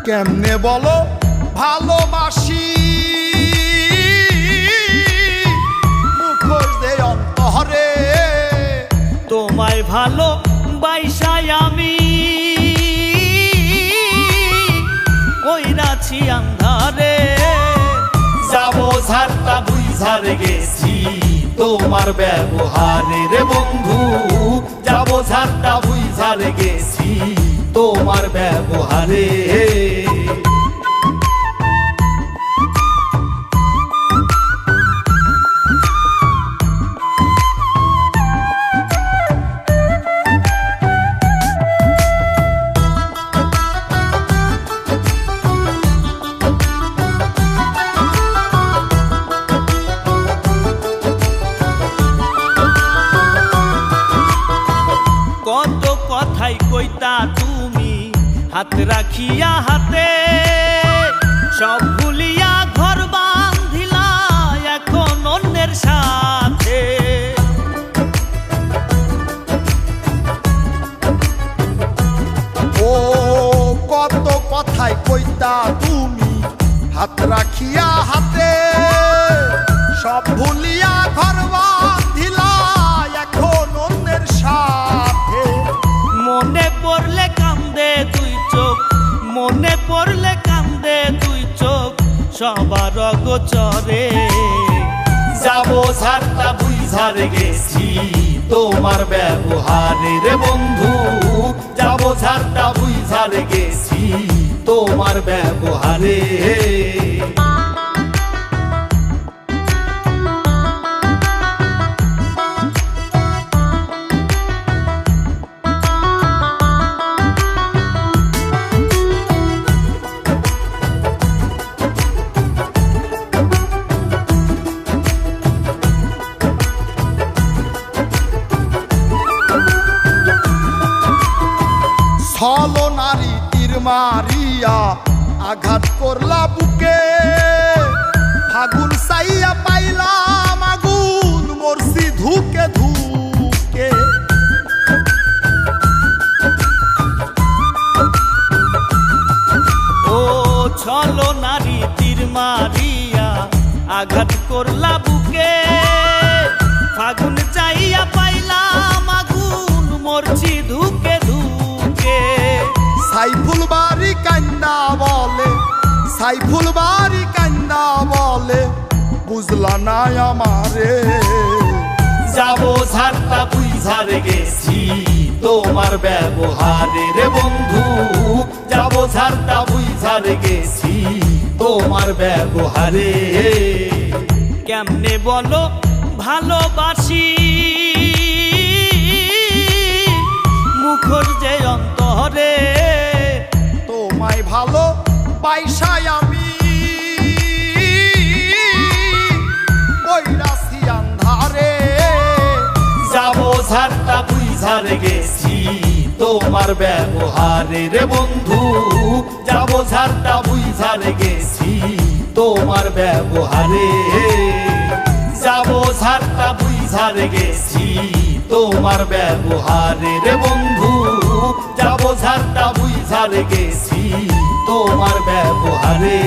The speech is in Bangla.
কেমনে বলো ভালোবাসি মুখোশ দে অন্তরে তোমায় ভালো বাইসাই আমি কইরাছি আন্ধারে যাবো ঝাড়টা বুঝার গেছি তোমার ব্যবহারে রে বন্ধু যাবো ঝাড়টা বুঝার গেছি তোমার ব্যবহারে কত কথাই কইতা তুমি হাত রাখিয়া হাতে সব ভুলিয়া ঘর বাঁধিলা এখন অন্যের সাথে ও কত কথাই কইতা তুমি হাত রাখিয়া হাতে সব ভুলিয়া ঘর বাঁধিলা এখন অন্যের সাথে মনে পড়লে কান্দে দুই চোখ মনে পড়লে কান্দে দুই চোখ সবার অগোচরে যাবো ঝাড়টা বুঝার গেছি তোমার ব্যবহারে রে বন্ধু যাবো ঝাড়টা বুঝার গেছি তোমার ব্যবহারে ছলো নারী তীর মারিয়া আঘাত করলা বুকে ফাগুন চাইয়া পাইলাম আগুন মরছি ধুকে ধুকে ও ছলো নারী তীর মারিয়া আঘাত করলা বুকে ফাগুন চাইয়া পাইলাম আগুন মরছি ধুকে ধুকে সাইফুল বাড়ি কান্দা বলে সাইফুল বাড়ি কান্দা বলে বুঝলা না আমারে যাবো ঝাড়টা বুঝার গেছি তোমার ব্যবহারে রে বন্ধু যাবো ঝাড়টা বুঝার গেছি তোমার ব্যবহারে কেমনে বলো ভালোবাসি মুখর যে অন্তরে তোমায় ভালো বাইসাই আমি কইরাছি আন্ধারে যাবো ঝাড়টা বুঝার গেছি তোমার ব্যবহারে রে বন্ধু যাবো ঝাড়টা বুঝার গেছি তোমার ব্যবহারে যাবো ঝাড়টা বুঝার গেছি তোমার ব্যবহারে রে বন্ধু যাবো ঝাড়টা বুঝার গেছি তোমার ব্যবহারে